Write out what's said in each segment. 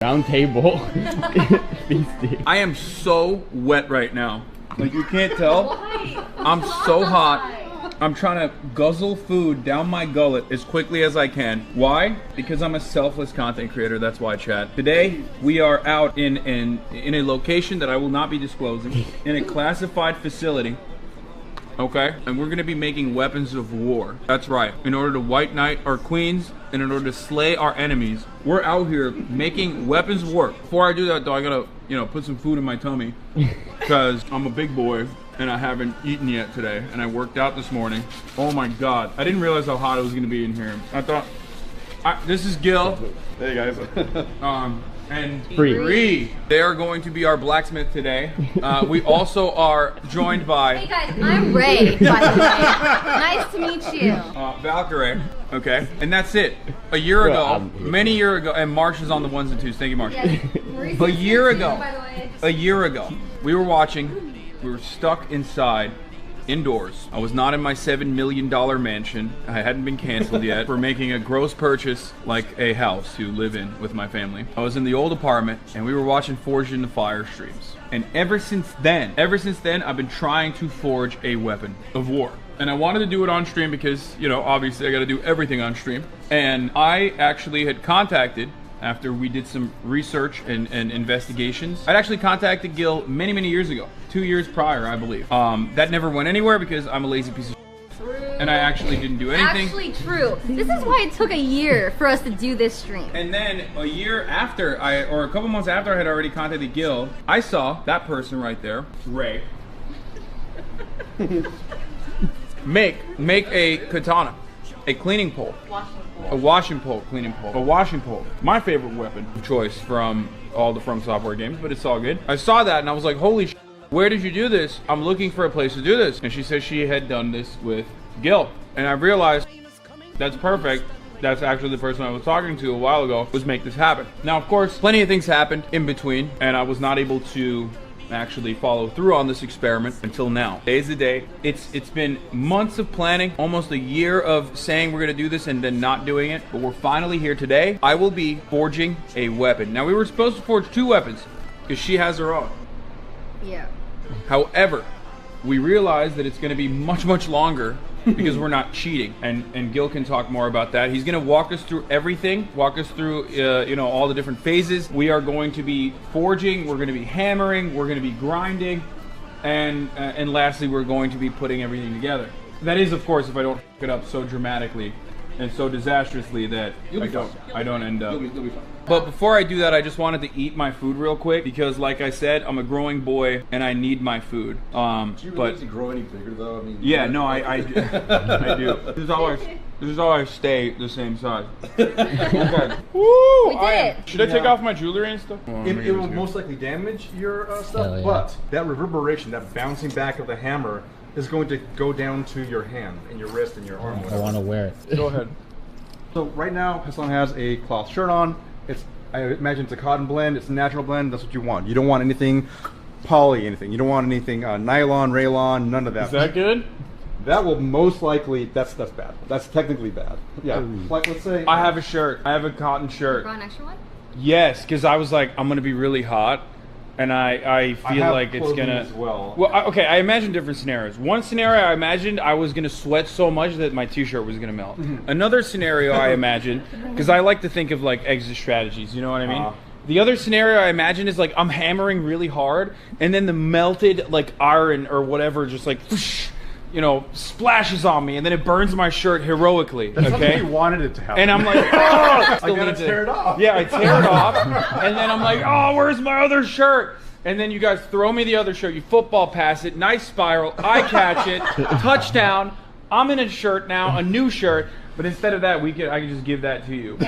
Round table. Feasting. I am so wet right now. Like you can't tell. I'm so hot. I'm trying to guzzle food down my gullet as quickly as I can. Why? Because I'm a selfless content creator. That's why, chat. Today we are out in a location that I will not be disclosing, in a classified facility. Okay, and we're gonna be making weapons of war. That's right. In order to white knight our queens, and in order to slay our enemies, we're out here making weapons of war. Before I do that though, I gotta, put some food in my tummy, because I'm a big boy and I haven't eaten yet today, and I worked out this morning. Oh my God, I didn't realize how hot it was gonna be in here. I thought, this is Gil. Hey guys. And Bree. They are going to be our blacksmith today. We also are joined by... Hey guys, I'm Ray, by the way. Nice to meet you. Valkyrae, okay? And that's it. A year ago, many years ago, and Marsh is on the ones and twos. Thank you, Marsh. Yes. A year ago, we were watching, we were stuck inside, indoors. I was not in my $7 million mansion. I hadn't been canceled yet. We're making a gross purchase, like a house to live in with my family. I was in the old apartment and we were watching Forged in the Fire streams. And ever since then, I've been trying to forge a weapon of war. And I wanted to do it on stream because, obviously I gotta do everything on stream. And I actually had contacted, after we did some research and investigations, I'd actually contacted Gil many, many years ago. 2 years prior, I believe. That never went anywhere because I'm a lazy piece of shit. And I actually didn't do anything. Actually true. This is why it took a year for us to do this stream. And then a year after, or a couple months after I had already contacted Gil, I saw that person right there, Ray, make a katana, a cleaning pole. A washing pole, cleaning pole. A washing pole. My favorite weapon of choice from all the From Software games, but it's all good. I saw that and I was like, holy sh**, where did you do this? I'm looking for a place to do this. And she said she had done this with Gil. And I realized that's perfect. That's actually the person I was talking to a while ago, was make this happen. Now, of course, plenty of things happened in between, and I was not able to actually follow through on this experiment until now. Today's the day. It's been months of planning, almost a year of saying we're gonna do this and then not doing it, but we're finally here today. I will be forging a weapon. Now, we were supposed to forge 2 weapons because she has her own. Yeah. However, we realized that it's gonna be much, much longer because we're not cheating, and Gil can talk more about that. He's gonna walk us through everything, walk us through all the different phases. We are going to be forging, we're gonna be hammering, we're gonna be grinding, and lastly, we're going to be putting everything together. That is, of course, if I don't f it up so dramatically and so disastrously that I don't end up. You'll be fine. But before I do that, I just wanted to eat my food real quick because, like I said, I'm a growing boy and I need my food. Do you really need to grow any bigger though? I mean, yeah, no, I do. I do. This is how I stay the same size. Okay. Woo! We did it. Should I take off my jewelry and stuff? It will most likely damage your stuff, but that reverberation, that bouncing back of the hammer, is going to go down to your hand and your wrist and your arm. I want to wear it. Go ahead. So right now, Hasan has a cloth shirt on. I imagine it's a cotton blend. It's a natural blend. That's what you want. You don't want anything poly, anything. You don't want anything nylon, rayon, none of that. Is that good? That will most likely, that's bad. That's technically bad. Yeah, like let's say. I have a shirt. I have a cotton shirt. Brought an extra one? Yes, because I was like, I'm gonna be really hot, and I feel like it's gonna. As well. Okay, I imagine different scenarios. One scenario, I imagined I was gonna sweat so much that my t-shirt was gonna melt. Another scenario, I imagined, because I like to think of like exit strategies. You know what I mean? The other scenario I imagine is like I'm hammering really hard, and then the melted like iron or whatever just like whoosh, splashes on me, and then it burns my shirt heroically. That's okay, you wanted it to happen. and I'm like, oh, I gotta tear it off. Yeah, I tear it off, and then I'm like, oh, where's my other shirt? And then you guys throw me the other shirt. You football pass it, nice spiral. I catch it, touchdown. I'm in a shirt now, a new shirt. But instead of that, I can just give that to you. Okay.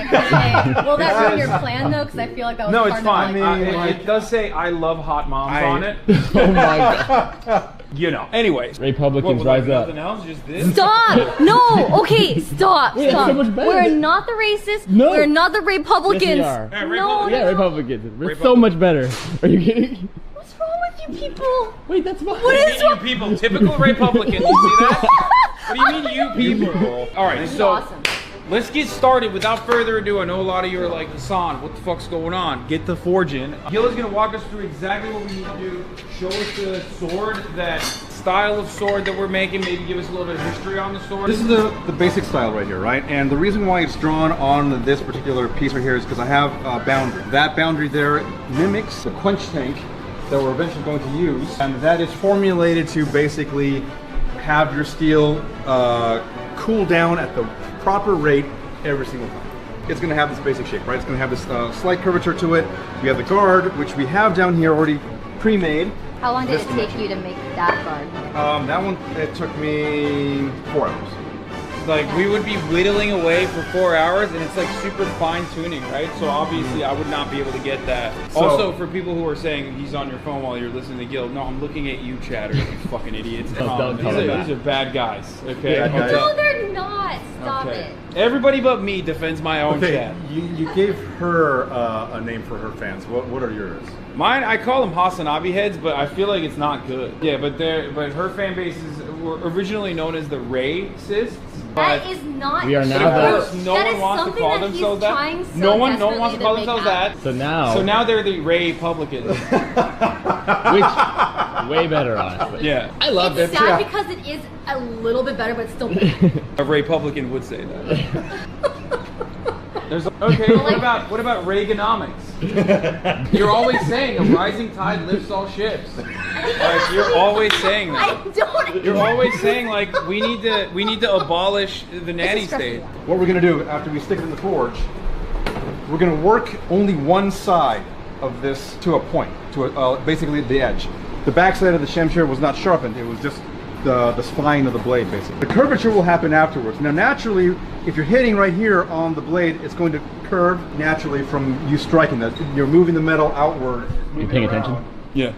Will that ruin your plan though? Because I feel like that was no, part it's fine. of like, it does say I love hot moms on it. Oh my God. Anyways. Republicans rise up. Nothing else, just this? Stop! No! Okay, stop! Wait, Stop. so much better. We're not the racists. No. We're not the Republicans. Yes, we are. No, Yeah, Republicans. We're so much better. Are you kidding? What's wrong with you people? Wait, that's fine. What is You wrong? people, typical Republican. You see that? What do you mean, you people? All right, This is so awesome. let's get started without further ado. I know a lot of you are like, Hasan, what the fuck's going on? Get the forge in. Gil is gonna walk us through exactly what we need to do. Show us the sword, that style of sword that we're making. Maybe give us a little bit of history on the sword. This is the basic style right here, right? And the reason why it's drawn on this particular piece right here is because I have a boundary. That boundary there mimics the quench tank that we're eventually going to use, and that is formulated to basically have your steel cool down at the proper rate every single time. It's going to have this basic shape, right? It's going to have this slight curvature to it. We have the guard, which we have down here already pre-made. How long did it take you to make that guard? That one, it took me 4 hours. Like, we would be whittling away for 4 hours, and it's like super fine tuning, right? So obviously I would not be able to get that. So, also, for people who are saying he's on your phone while you're listening to Gil, no, I'm looking at you, chatter, you fucking idiots. Don't tell them that. These are bad guys, okay? Bad guys. No, they're not. Stop Okay. it. Everybody but me defends my own chat. you gave her a name for her fans. What are yours? Mine, I call them Hasanabi heads, but I feel like it's not good. Yeah, but her fan bases were originally known as the racists. That is not We are true. now Of the- course, no That one is wants to something call that he's themselves that. trying so No one desperately wants to to call make themselves out. that. So now they're the Ray Republicans. which way better, honestly. Yeah, I love It's it. sad because it is a little bit better, but it's still bad. a Republican would say that. Okay, what about Reaganomics? You're always saying a rising tide lifts all ships. Like, you're always saying that. I don't. You're always saying like we need to abolish the nanny state. What we're gonna do after we stick it in the forge, we're gonna work only one side of this to a point, to basically the edge. The back side of the shemshir was not sharpened; it was just the spine of the blade, basically. The curvature will happen afterwards. Now, naturally, if you're hitting right here on the blade, it's going to curve naturally from you striking that. You're moving the metal outward. You paying attention? Yeah.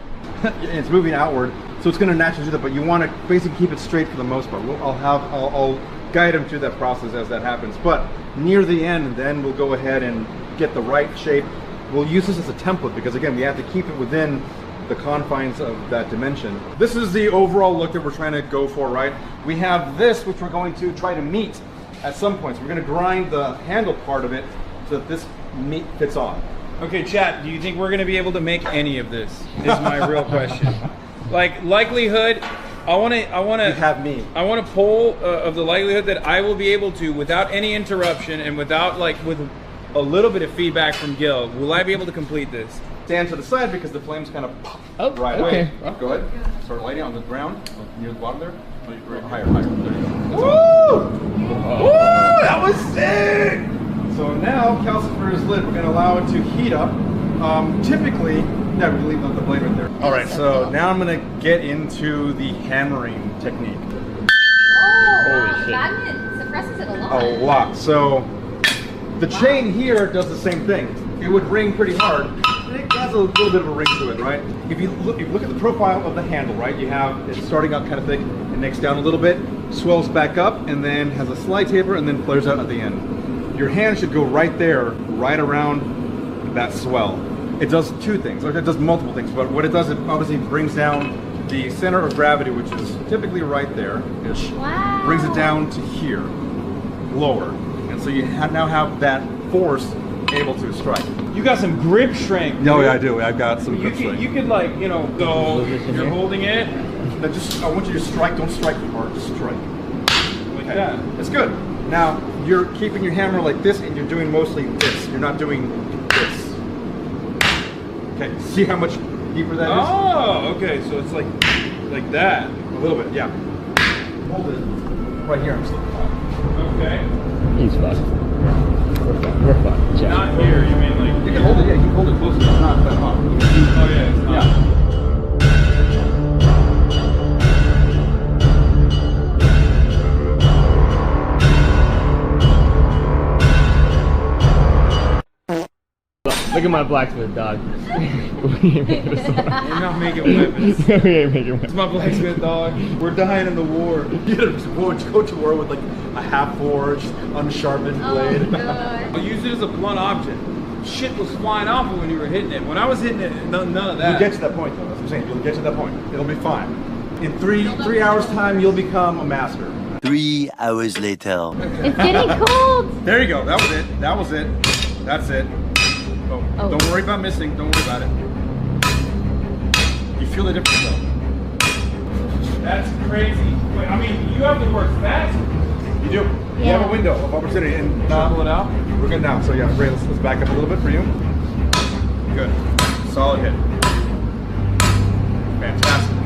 It's moving outward, so it's going to naturally do that. But you want to basically keep it straight for the most part. I'll guide them through that process as that happens. But near the end, then we'll go ahead and get the right shape. We'll use this as a template because again, we have to keep it within the confines of that dimension. This is the overall look that we're trying to go for, right? We have this, which we're going to try to meet at some points. We're going to grind the handle part of it so that this meat fits on. Okay, chat, do you think we're going to be able to make any of this? Is my real question. Like, likelihood, I want You to have me. I want a poll of the likelihood that I will be able to, without any interruption and without, like, with a little bit of feedback from Gil, will I be able to complete this? Stand to the side because the flames kind of pop right okay. away. Go ahead. Start lighting on the ground near the bottom there. Higher. There you go. Woo! Oh. Woo! That was sick! So now calcifer is lit. We're going to allow it to heat up. Typically, we leave the blade right there. All right. So now I'm going to get into the hammering technique. Oh, Holy shit. magnet suppresses it a lot. A lot. So the chain here does the same thing. It would ring pretty hard. It has a little bit of a ring to it, right? If you look at the profile of the handle, right? You have it starting out kind of thick, it necks down a little bit, swells back up, and then has a slight taper, and then flares out at the end. Your hand should go right there, right around that swell. It does two things, or it does multiple things, but what it does, it obviously brings down the center of gravity, which is typically right there-ish. Wow. Brings it down to here, lower. And so you now have that force able to strike. You got some grip strength. No, dude. yeah, I do. I've got some grip strength. You could, like, you know, go, you're holding it Now I want you to strike. Don't strike hard. Just strike. like that. It's good. Now you're keeping your hammer like this, and you're doing mostly this. You're not doing this. Okay. See how much deeper that is? Oh, okay, so it's like that. A little bit. Yeah. Hold it right here. I'm slipping on. Okay. He's fucked. We're fucked. Chat. Not here, you mean like... You can hold it. Yeah, you can hold it close. It's not that hot. Oh yeah, it's not. Yeah. Look at my blacksmith, dog. We're not making weapons. We ain't making It's my blacksmith dog. We're dying in the war. You go to war with like a half-forged, unsharpened blade. Oh, God. I used it as a blunt object. Shit was flying off when you were hitting it. When I was hitting it, none of that. You'll get to that point, though. That's what I'm saying. You'll get to that point. It'll be fine. In three hours' time, you'll become a master. 3 hours later. It's getting cold. There you go. That was it. That was it. That's it. Oh, Oh. Don't worry about missing. Don't worry about it. You feel the difference though. That's crazy. Wait, I mean, you have to work fast. You do. You Yeah. have a window of opportunity, and Pull it out. we're good now. So yeah, Ray, let's back up a little bit for you. Good. Solid hit. Fantastic.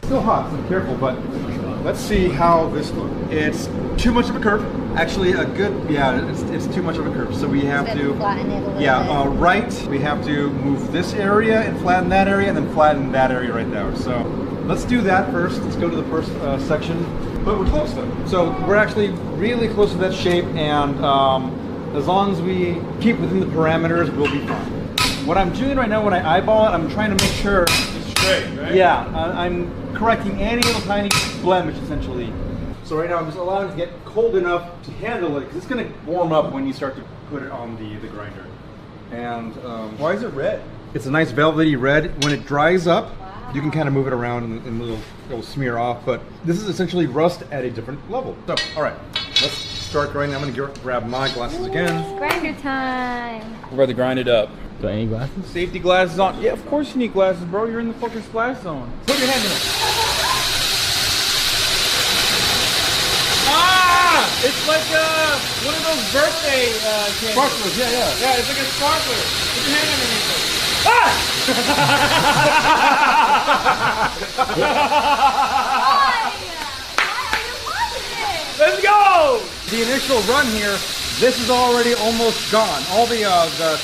Still hot, so be careful, but let's see how this looks. It's too much of a curve. Actually, it's too much of a curve. So we have to Flatten it a little bit. right. We have to move this area and flatten that area, and then flatten that area right there. So let's do that first. Let's go to the first section. But we're close though. So we're actually really close to that shape, and as long as we keep within the parameters, we'll be fine. What I'm doing right now when I eyeball it, I'm trying to make sure. Straight, right? Yeah, I'm correcting any little tiny blemish essentially. So right now I'm just allowing it to get cold enough to handle it, because it's going to warm up when you start to put it on the grinder. And Why is it red? it's a nice velvety red. When it dries up, you can kind of move it around and it'll smear off. But this is essentially rust at a different level. So, all right, let's start grinding. I'm going to grab my glasses again. Grinder time. We're about to grind it up. Do I need glasses? Safety glasses on. Yeah, of course you need glasses, bro. You're in the fucking splash zone. Put your hand in it. Ah! It's like one of those birthday candies. Sparklers, yeah. Yeah, it's like a sparkler. Put your hand underneath it. Ah! Let's go! The initial run here, this is already almost gone. All the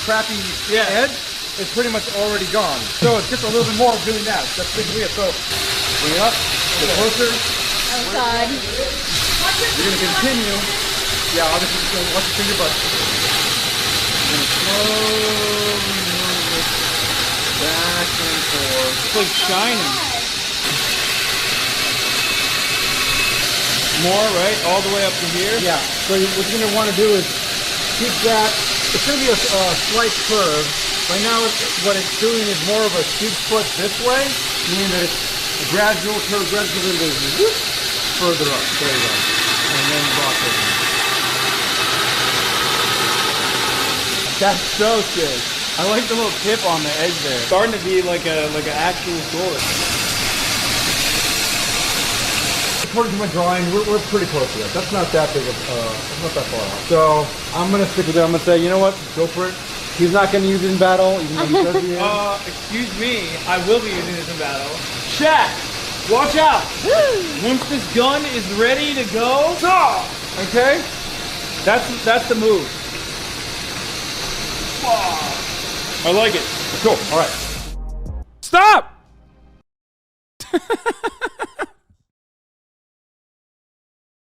crappy edge is pretty much already gone. So it's just a little bit more of doing that. That's basically it. So bring it up, get closer. Oh God. You're gonna continue. Yeah, obviously just gonna watch your finger, but you're gonna slowly move it back and forth. It's like shining. More, right? All the way up to here? Yeah. So what you're gonna want to do is keep that. It's gonna be a slight curve. Right now, what it's doing is more of a sheep foot this way, meaning that it's a gradual curve, gradually goes whoop, further up. There you go. And then rock it. That's so sick. I like the little tip on the edge there. Starting to be like an actual sword. According to my drawing, we're pretty close to that. That's not that big of, not that far off. So I'm gonna stick with it. I'm gonna say, you know what? Go for it. He's not gonna use it in battle, even though he says he is. Excuse me. I will be using this in battle. Shaq, watch out. Once this gun is ready to go, okay? That's the move. I like it. Cool. All right. Stop!